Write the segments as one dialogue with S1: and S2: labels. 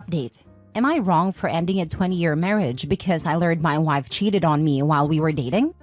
S1: update. Am I wrong for ending a 20-year marriage because I learned my wife cheated on me while we were dating?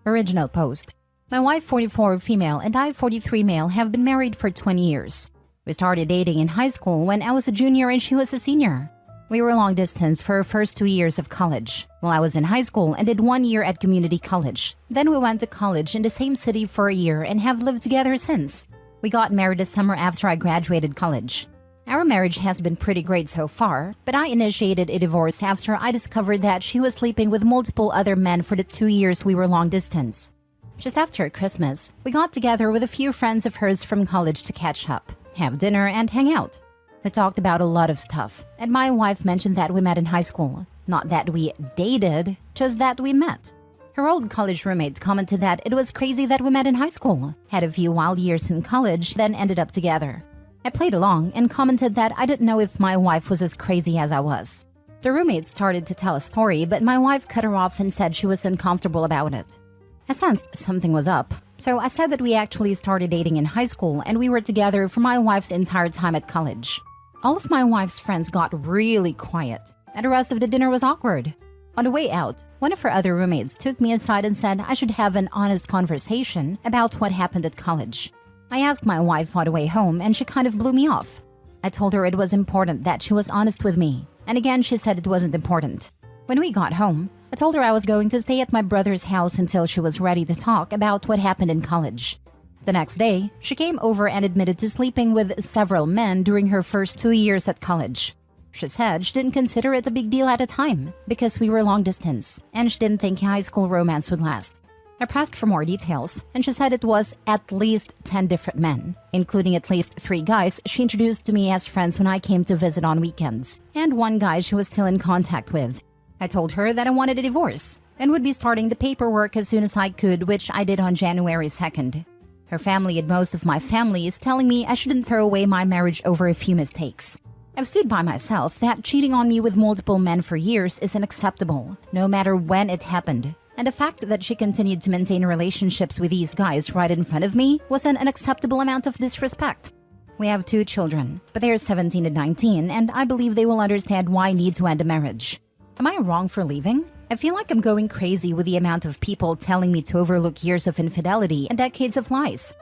S1: Original post. My wife, 44 female, and I, 43 male, have been married for 20 years. We started dating in high school when I was a junior and she was a senior. We were long distance for our first 2 years of college. While I was in high school and did 1 year at community college. Then we went to college in the same city for a year and have lived together since. We got married the summer after I graduated college. Our marriage has been pretty great so far, but I initiated a divorce after I discovered that she was sleeping with multiple other men for the 2 years we were long distance. Just after Christmas, we got together with a few friends of hers from college to catch up, have dinner, and hang out. We talked about a lot of stuff, and my wife mentioned that we met in high school. Not that we dated, just that we met. Her old college roommate commented that it was crazy that we met in high school, had a few wild years in college, then ended up together. I played along and commented that I didn't know if my wife was as crazy as I was. The roommate started to tell a story, but my wife cut her off and said she was uncomfortable about it. I sensed something was up, so I said that we actually started dating in high school and we were together for my wife's entire time at college. All of my wife's friends got really quiet, and the rest of the dinner was awkward. On the way out, one of her other roommates took me aside and said I should have an honest conversation about what happened at college. I asked my wife on the way home and she kind of blew me off. I told her it was important that she was honest with me, and again she said it wasn't important. When we got home, I told her I was going to stay at my brother's house until she was ready to talk about what happened in college. The next day, she came over and admitted to sleeping with several men during her first 2 years at college. She said she didn't consider it a big deal at the time because we were long distance, and she didn't think high school romance would last. I pressed for more details, and she said it was at least 10 different men, including at least 3 guys she introduced to me as friends when I came to visit on weekends, and 1 guy she was still in contact with. I told her that I wanted a divorce and would be starting the paperwork as soon as I could, which I did on January 2nd. Her family and most of my family is telling me I shouldn't throw away my marriage over a few mistakes. I've stood by myself that cheating on me with multiple men for years is unacceptable, no matter when it happened. And the fact that she continued to maintain relationships with these guys right in front of me was an unacceptable amount of disrespect. We have 2 children, but they are 17 and 19, and I believe they will understand why I need to end a marriage. Am I wrong for leaving? I feel like I'm going crazy with the amount of people telling me to overlook years of infidelity and decades of lies.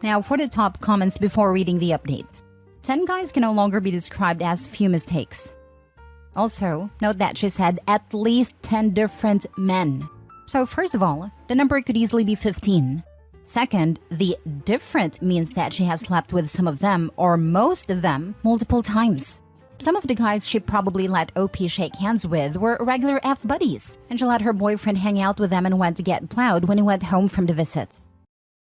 S1: Now for the top comments before reading the update. 10 guys can no longer be described as few mistakes. Also, note that she said at least 10 different men. So first of all, the number could easily be 15. Second, the different means that she has slept with some of them, or most of them, multiple times. Some of the guys she probably let OP shake hands with were regular F buddies, and she let her boyfriend hang out with them and went to get plowed when he went home from the visit.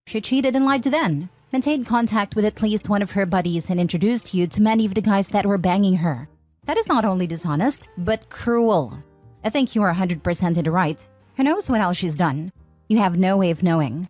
S1: She cheated and lied to them, maintained contact with at least one of her buddies and introduced you to many of the guys that were banging her. That is not only dishonest, but cruel. I think you are 100% in the right. Who knows what else she's done? You have no way of knowing.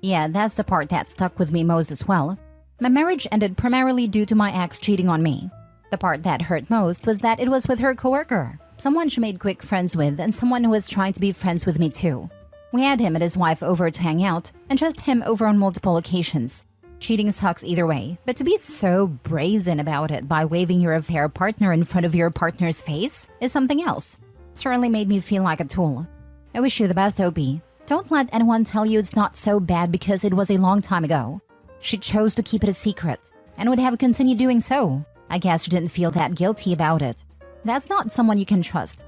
S1: Yeah, that's the part that stuck with me most as well. My marriage ended primarily due to my ex cheating on me. The part that hurt most was that it was with her coworker, someone she made quick friends with and someone who was trying to be friends with me too. We had him and his wife over to hang out, and just him over on multiple occasions. Cheating sucks either way, but to be so brazen about it by waving your affair partner in front of your partner's face is something else. Certainly made me feel like a tool. I wish you the best, OP. Don't let anyone tell you it's not so bad because it was a long time ago. She chose to keep it a secret, and would have continued doing so. I guess she didn't feel that guilty about it. That's not someone you can trust.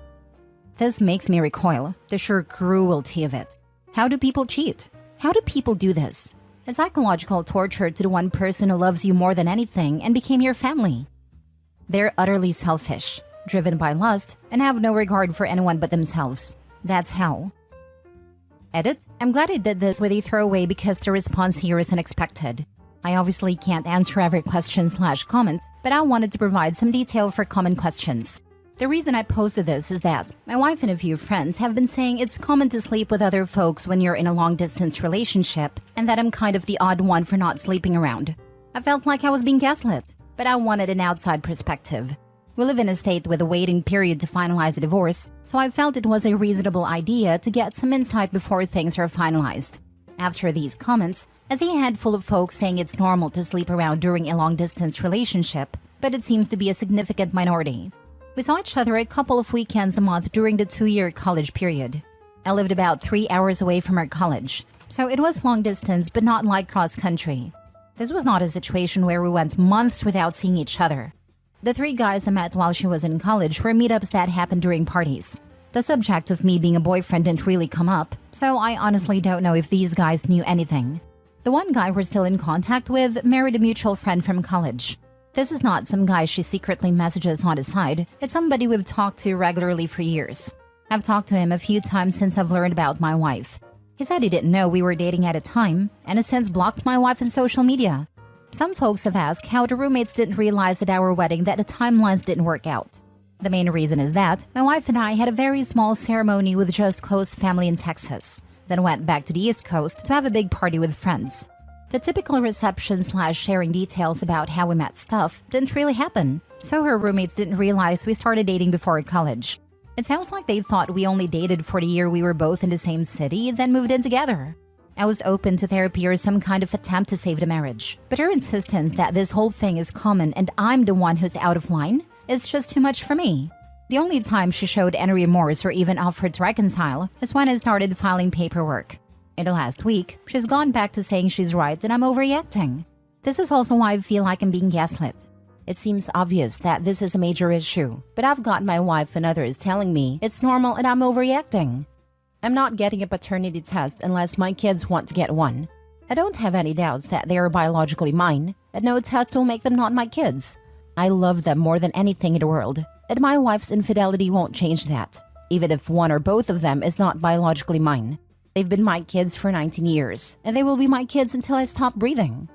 S1: This makes me recoil, the sheer cruelty of it. How do people cheat? How do people do this? A psychological torture to the one person who loves you more than anything and became your family. They're utterly selfish, driven by lust, and have no regard for anyone but themselves. That's how. Edit, I'm glad I did this with a throwaway because the response here is unexpected. I obviously can't answer every question/comment, but I wanted to provide some detail for common questions. The reason I posted this is that my wife and a few friends have been saying it's common to sleep with other folks when you're in a long-distance relationship, and that I'm kind of the odd one for not sleeping around. I felt like I was being gaslit, but I wanted an outside perspective. We live in a state with a waiting period to finalize a divorce, so I felt it was a reasonable idea to get some insight before things are finalized. After these comments, I see a handful of folks saying it's normal to sleep around during a long-distance relationship, but it seems to be a significant minority. We saw each other a couple of weekends a month during the 2-year college period. I lived about 3 hours away from her college, so it was long distance but not like cross-country. This was not a situation where we went months without seeing each other. The 3 guys I met while she was in college were meetups that happened during parties. The subject of me being a boyfriend didn't really come up, so I honestly don't know if these guys knew anything. The one guy we're still in contact with married a mutual friend from college. This is not some guy she secretly messages on the side, it's somebody we've talked to regularly for years. I've talked to him a few times since I've learned about my wife. He said he didn't know we were dating at a time, and has since blocked my wife on social media. Some folks have asked how the roommates didn't realize at our wedding that the timelines didn't work out. The main reason is that my wife and I had a very small ceremony with just close family in Texas, then went back to the East Coast to have a big party with friends. The typical reception/sharing details about how we met stuff didn't really happen, so her roommates didn't realize we started dating before college. It sounds like they thought we only dated for the year we were both in the same city, then moved in together. I was open to therapy or some kind of attempt to save the marriage, but her insistence that this whole thing is common and I'm the one who's out of line is just too much for me. The only time she showed any remorse or even offered to reconcile is when I started filing paperwork. In the last week, she's gone back to saying she's right and I'm overreacting. This is also why I feel like I'm being gaslit. It seems obvious that this is a major issue, but I've got my wife and others telling me it's normal and I'm overreacting. I'm not getting a paternity test unless my kids want to get one. I don't have any doubts that they are biologically mine, and no test will make them not my kids. I love them more than anything in the world, and my wife's infidelity won't change that, even if one or both of them is not biologically mine. They've been my kids for 19 years, and they will be my kids until I stop breathing.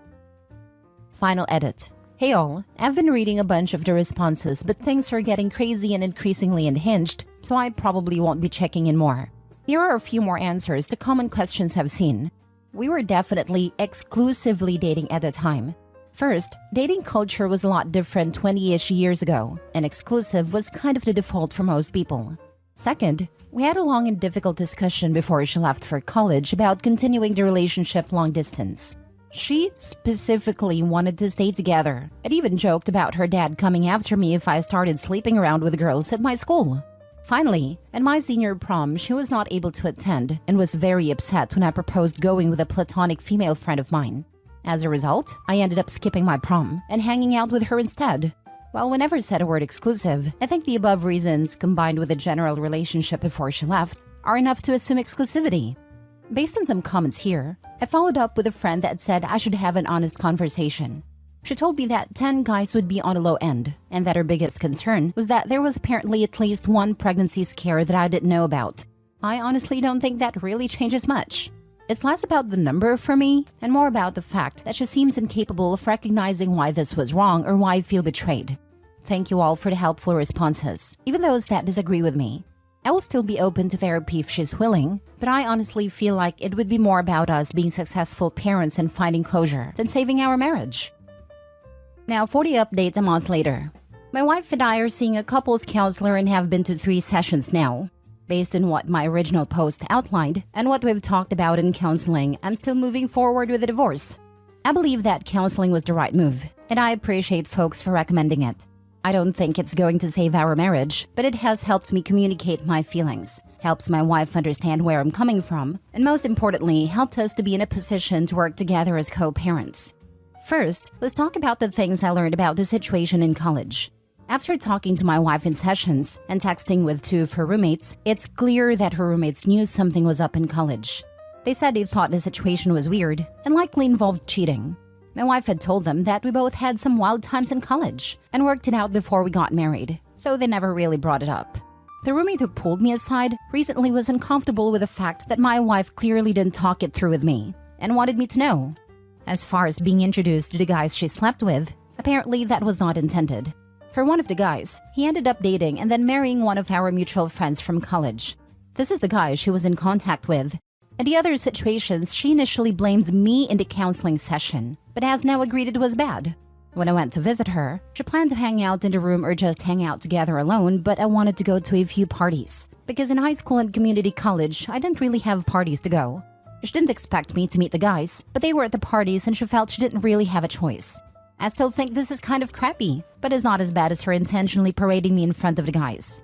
S1: Final edit. Hey all, I've been reading a bunch of the responses, but things are getting crazy and increasingly unhinged, so I probably won't be checking in more. Here are a few more answers to common questions I've seen. We were definitely exclusively dating at the time. First, dating culture was a lot different 20-ish years ago, and exclusive was kind of the default for most people. Second, we had a long and difficult discussion before she left for college about continuing the relationship long distance. She specifically wanted to stay together, and even joked about her dad coming after me if I started sleeping around with girls at my school. Finally, at my senior prom, she was not able to attend and was very upset when I proposed going with a platonic female friend of mine. As a result, I ended up skipping my prom and hanging out with her instead. While we never said a word exclusive, I think the above reasons, combined with a general relationship before she left, are enough to assume exclusivity. Based on some comments here, I followed up with a friend that said I should have an honest conversation. She told me that 10 guys would be on the low end, and that her biggest concern was that there was apparently at least one pregnancy scare that I didn't know about. I honestly don't think that really changes much. It's less about the number for me, and more about the fact that she seems incapable of recognizing why this was wrong or why I feel betrayed. Thank you all for the helpful responses, even those that disagree with me. I will still be open to therapy if she's willing, but I honestly feel like it would be more about us being successful parents and finding closure than saving our marriage. Now 40 updates a month later. My wife and I are seeing a couples counselor and have been to 3 sessions now. Based on what my original post outlined and what we've talked about in counseling, I'm still moving forward with a divorce. I believe that counseling was the right move, and I appreciate folks for recommending it. I don't think it's going to save our marriage, but it has helped me communicate my feelings, helps my wife understand where I'm coming from, and most importantly, helped us to be in a position to work together as co-parents. First, let's talk about the things I learned about the situation in college. After talking to my wife in sessions and texting with 2 of her roommates, it's clear that her roommates knew something was up in college. They said they thought the situation was weird and likely involved cheating. My wife had told them that we both had some wild times in college and worked it out before we got married, so they never really brought it up. The roommate who pulled me aside recently was uncomfortable with the fact that my wife clearly didn't talk it through with me and wanted me to know. As far as being introduced to the guys she slept with, apparently that was not intended. For one of the guys, he ended up dating and then marrying one of our mutual friends from college. This is the guy she was in contact with. In the other situations, she initially blamed me in the counseling session, but has now agreed it was bad. When I went to visit her, she planned to hang out in the room or just hang out together alone, but I wanted to go to a few parties. Because in high school and community college, I didn't really have parties to go. She didn't expect me to meet the guys, but they were at the parties and she felt she didn't really have a choice. I still think this is kind of crappy, but it's not as bad as her intentionally parading me in front of the guys.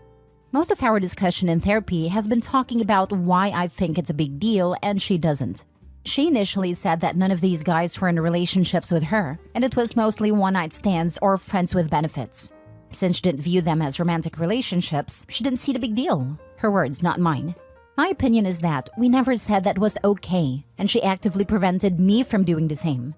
S1: Most of our discussion in therapy has been talking about why I think it's a big deal and she doesn't. She initially said that none of these guys were in relationships with her, and it was mostly one-night stands or friends with benefits. Since she didn't view them as romantic relationships, she didn't see the big deal. Her words, not mine. My opinion is that we never said that was okay, and she actively prevented me from doing the same.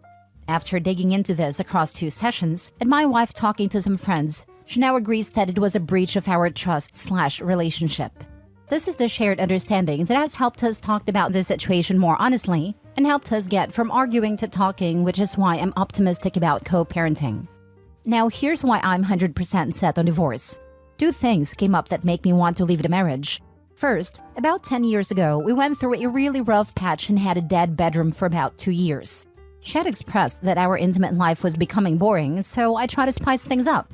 S1: After digging into this across 2 sessions, and my wife talking to some friends, she now agrees that it was a breach of our trust/relationship. This is the shared understanding that has helped us talk about this situation more honestly and helped us get from arguing to talking, which is why I'm optimistic about co-parenting. Now here's why I'm 100% set on divorce. 2 things came up that make me want to leave the marriage. First, about 10 years ago, we went through a really rough patch and had a dead bedroom for about 2 years. She had expressed that our intimate life was becoming boring, so I tried to spice things up.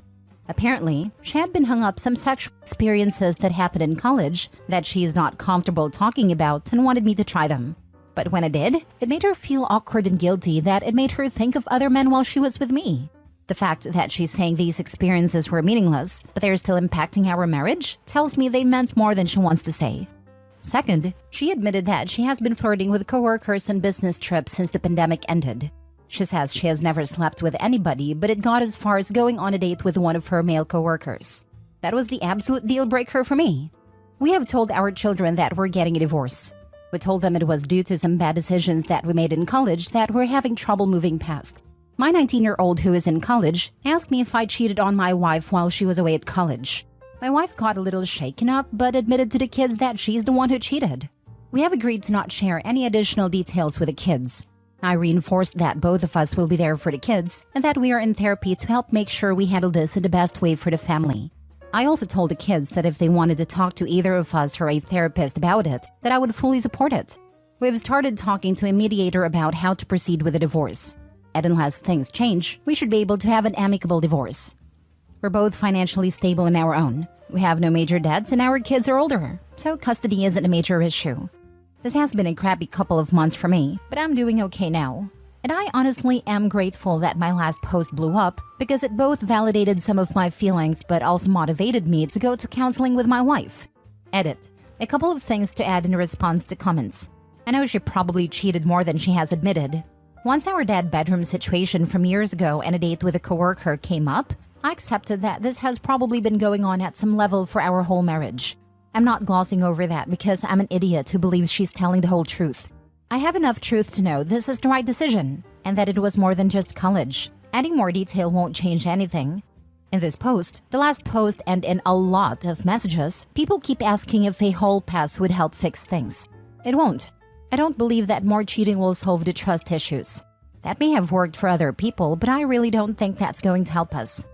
S1: Apparently, she had been hung up some sexual experiences that happened in college that she is not comfortable talking about and wanted me to try them. But when I did, it made her feel awkward and guilty that it made her think of other men while she was with me. The fact that she's saying these experiences were meaningless, but they're still impacting our marriage, tells me they meant more than she wants to say. Second, she admitted that she has been flirting with coworkers on business trips since the pandemic ended. She says she has never slept with anybody, but it got as far as going on a date with one of her male coworkers. That was the absolute deal breaker for me. We have told our children that we're getting a divorce. We told them it was due to some bad decisions that we made in college that we're having trouble moving past. My 19-year-old who is in college asked me if I cheated on my wife while she was away at college. My wife got a little shaken up but admitted to the kids that she's the one who cheated. We have agreed to not share any additional details with the kids. I reinforced that both of us will be there for the kids and that we are in therapy to help make sure we handle this in the best way for the family. I also told the kids that if they wanted to talk to either of us or a therapist about it, that I would fully support it. We've started talking to a mediator about how to proceed with a divorce. And unless things change, we should be able to have an amicable divorce. We're both financially stable on our own. We have no major debts and our kids are older, so custody isn't a major issue. This has been a crappy couple of months for me, but I'm doing okay now. And I honestly am grateful that my last post blew up because it both validated some of my feelings but also motivated me to go to counseling with my wife. Edit. A couple of things to add in response to comments. I know she probably cheated more than she has admitted. Once our dead bedroom situation from years ago and a date with a coworker came up, I accepted that this has probably been going on at some level for our whole marriage. I'm not glossing over that because I'm an idiot who believes she's telling the whole truth. I have enough truth to know this is the right decision, and that it was more than just college. Adding more detail won't change anything. In this post, the last post, and in a lot of messages, people keep asking if a whole pass would help fix things. It won't. I don't believe that more cheating will solve the trust issues. That may have worked for other people, but I really don't think that's going to help us.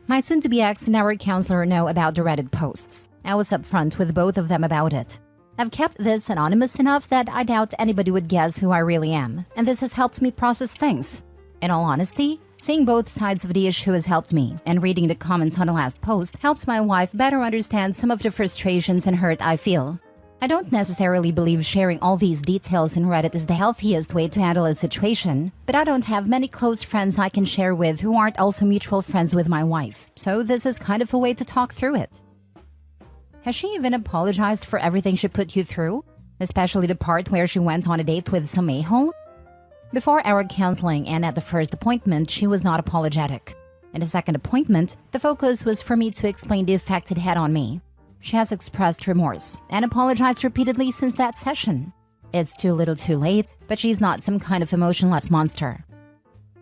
S1: My soon-to-be ex and our counselor know about the Reddit posts. I was upfront with both of them about it. I've kept this anonymous enough that I doubt anybody would guess who I really am, and this has helped me process things. In all honesty, seeing both sides of the issue has helped me, and reading the comments on the last post helps my wife better understand some of the frustrations and hurt I feel. I don't necessarily believe sharing all these details in Reddit is the healthiest way to handle a situation, but I don't have many close friends I can share with who aren't also mutual friends with my wife, so this is kind of a way to talk through it. Has she even apologized for everything she put you through? Especially the part where she went on a date with some a-hole? Before our counseling and at the first appointment, she was not apologetic. In the second appointment, the focus was for me to explain the effect it had on me. She has expressed remorse and apologized repeatedly since that session. It's too little too late, but she's not some kind of emotionless monster.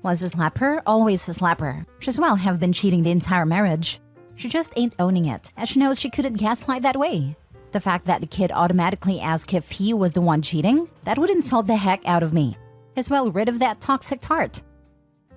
S1: Was a slapper, always a slapper. She's well have been cheating the entire marriage. She just ain't owning it, as she knows she couldn't gaslight that way. The fact that the kid automatically asked if he was the one cheating, that would insult the heck out of me. As well rid of that toxic tart.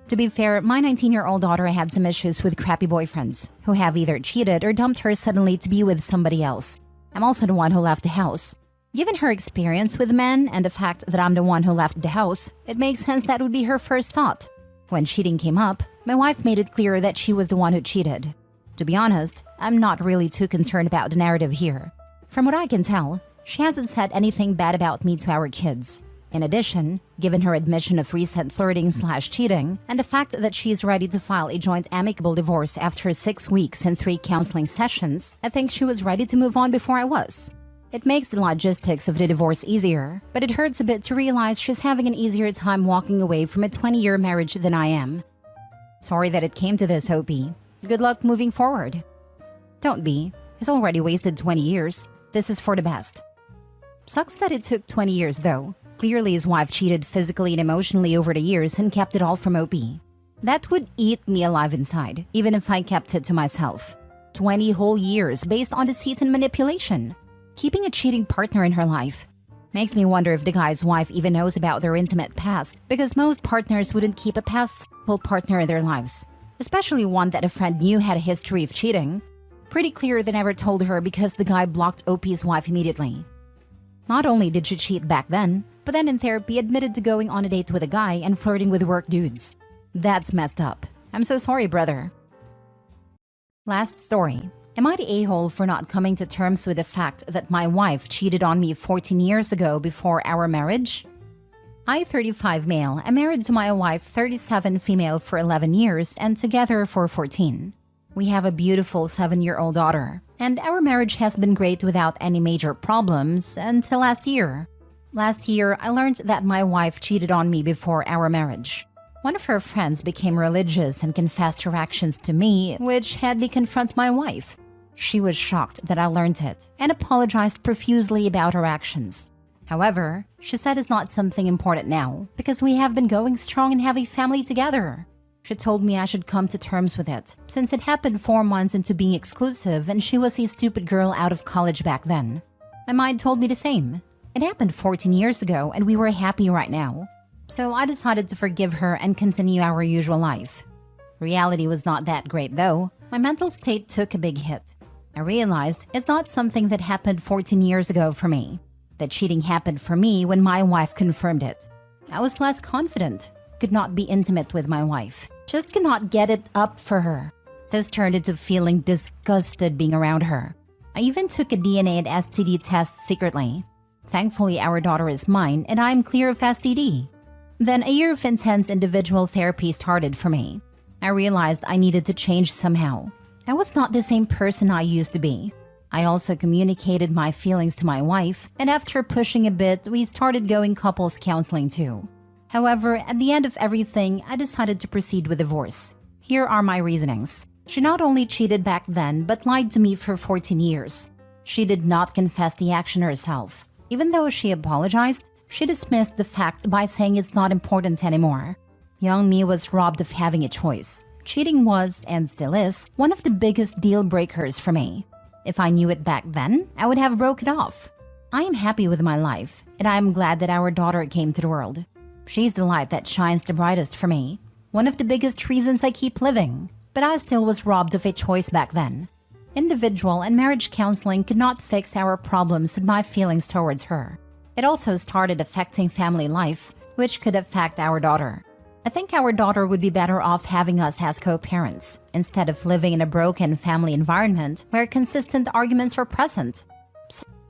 S1: To be fair, my 19-year-old daughter had some issues with crappy boyfriends, who have either cheated or dumped her suddenly to be with somebody else. I'm also the one who left the house. Given her experience with men and the fact that I'm the one who left the house, it makes sense that would be her first thought. When cheating came up, my wife made it clear that she was the one who cheated. To be honest, I'm not really too concerned about the narrative here. From what I can tell, she hasn't said anything bad about me to our kids. In addition, given her admission of recent flirting/cheating and the fact that she's ready to file a joint amicable divorce after 6 weeks and 3 counseling sessions, I think she was ready to move on before I was. It makes the logistics of the divorce easier, but it hurts a bit to realize she's having an easier time walking away from a 20-year marriage than I am. Sorry that it came to this, Opie. Good luck moving forward. Don't be. He's already wasted 20 years. This is for the best. Sucks that it took 20 years though. Clearly his wife cheated physically and emotionally over the years and kept it all from Opie. That would eat me alive inside, even if I kept it to myself. 20 whole years based on deceit and manipulation. Keeping a cheating partner in her life. Makes me wonder if the guy's wife even knows about their intimate past, because most partners wouldn't keep a past sexual partner in their lives. Especially one that a friend knew had a history of cheating. Pretty clear they never told her because the guy blocked Opie's wife immediately. Not only did she cheat back then, but then in therapy admitted to going on a date with a guy and flirting with work dudes. That's messed up. I'm so sorry, brother. Last story. Am I the a-hole for not coming to terms with the fact that my wife cheated on me 14 years ago before our marriage? I, 35 male, am married to my wife, 37 female, for 11 years and together for 14. We have a beautiful 7-year-old daughter, and our marriage has been great without any major problems until last year. Last year, I learned that my wife cheated on me before our marriage. One of her friends became religious and confessed her actions to me, which had me confront my wife. She was shocked that I learned it and apologized profusely about her actions. However, she said it's not something important now because we have been going strong and have a family together. She told me I should come to terms with it since it happened 4 months into being exclusive and she was a stupid girl out of college back then. My mind told me the same. It happened 14 years ago and we were happy right now. So I decided to forgive her and continue our usual life. Reality was not that great though. My mental state took a big hit. I realized it's not something that happened 14 years ago for me. The cheating happened for me when my wife confirmed it. I was less confident, could not be intimate with my wife, just could not get it up for her. This turned into feeling disgusted being around her. I even took a DNA and STD test secretly. Thankfully, our daughter is mine and I'm clear of STD. Then a year of intense individual therapy started for me. I realized I needed to change somehow. I was not the same person I used to be. I also communicated my feelings to my wife, and after pushing a bit, we started going couples counseling too. However, at the end of everything, I decided to proceed with divorce. Here are my reasonings. She not only cheated back then, but lied to me for 14 years. She did not confess the action herself. Even though she apologized, she dismissed the fact by saying it's not important anymore. Young me was robbed of having a choice. Cheating was, and still is, one of the biggest deal breakers for me. If I knew it back then, I would have broke it off. I am happy with my life, and I am glad that our daughter came to the world. She's the light that shines the brightest for me. One of the biggest reasons I keep living. But I still was robbed of a choice back then. Individual and marriage counseling could not fix our problems and my feelings towards her. It also started affecting family life, which could affect our daughter. I think our daughter would be better off having us as co-parents, instead of living in a broken family environment where consistent arguments are present.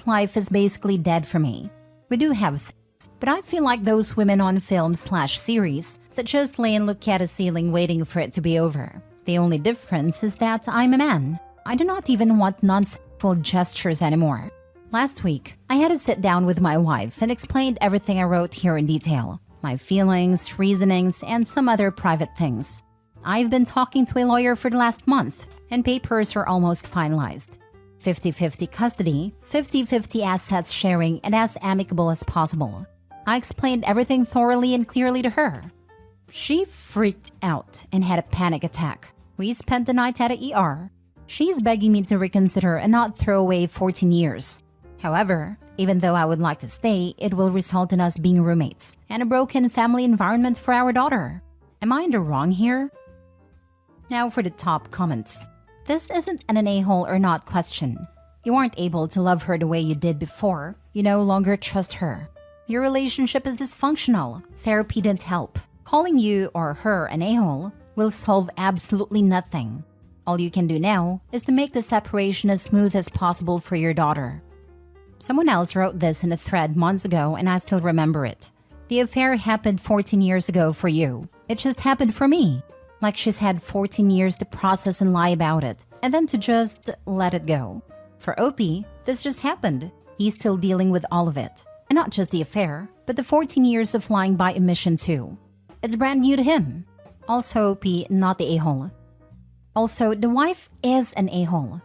S1: Life is basically dead for me. We do have sex, but I feel like those women on film/series that just lay and look at a ceiling waiting for it to be over. The only difference is that I'm a man. I do not even want non-sexual gestures anymore. Last week, I had to sit down with my wife and explained everything I wrote here in detail. My feelings, reasonings, and some other private things. I've been talking to a lawyer for the last month, and papers are almost finalized. 50-50 custody, 50-50 assets sharing, and as amicable as possible. I explained everything thoroughly and clearly to her. She freaked out and had a panic attack. We spent the night at a ER. She's begging me to reconsider and not throw away 14 years. However, even though I would like to stay, it will result in us being roommates and a broken family environment for our daughter. Am I in the wrong here? Now for the top comments. This isn't an a-hole or not question. You aren't able to love her the way you did before. You no longer trust her. Your relationship is dysfunctional. Therapy didn't help. Calling you or her an a-hole will solve absolutely nothing. All you can do now is to make the separation as smooth as possible for your daughter. Someone else wrote this in a thread months ago and I still remember it. The affair happened 14 years ago for you. It just happened for me. Like she's had 14 years to process and lie about it, and then to just let it go. For OP, this just happened. He's still dealing with all of it. And not just the affair, but the 14 years of lying by omission too. It's brand new to him. Also OP, not the a-hole. Also, the wife is an a-hole.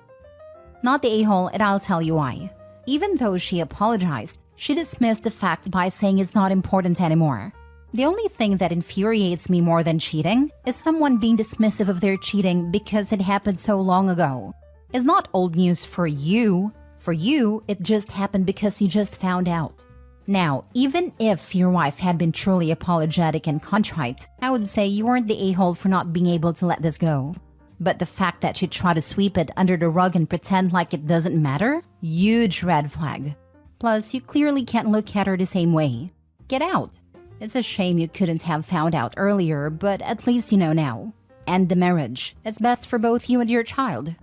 S1: Not the a-hole, and I'll tell you why. Even though she apologized, she dismissed the fact by saying it's not important anymore. The only thing that infuriates me more than cheating is someone being dismissive of their cheating because it happened so long ago. It's not old news for you. For you, it just happened because you just found out. Now, even if your wife had been truly apologetic and contrite, I would say you weren't the a-hole for not being able to let this go. But the fact that she tried to sweep it under the rug and pretend like it doesn't matter? Huge red flag. Plus, you clearly can't look at her the same way. Get out. It's a shame you couldn't have found out earlier, but at least you know now. End the marriage. It's best for both you and your child.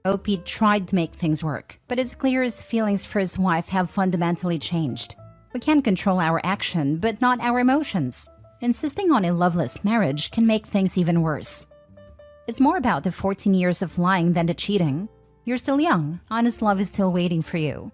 S1: OP tried to make things work, but it's clear his feelings for his wife have fundamentally changed. We can control our action, but not our emotions. Insisting on a loveless marriage can make things even worse. It's more about the 14 years of lying than the cheating. You're still young. Honest love is still waiting for you.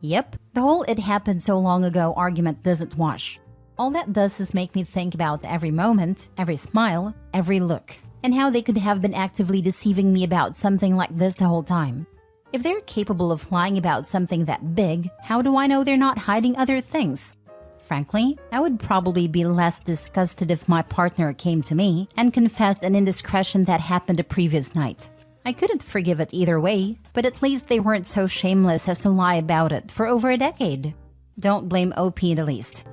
S1: Yep, the whole "it happened so long ago" argument doesn't wash. All that does is make me think about every moment, every smile, every look, and how they could have been actively deceiving me about something like this the whole time. If they're capable of lying about something that big, how do I know they're not hiding other things? Frankly, I would probably be less disgusted if my partner came to me and confessed an indiscretion that happened the previous night. I couldn't forgive it either way, but at least they weren't so shameless as to lie about it for over a decade. Don't blame OP the least.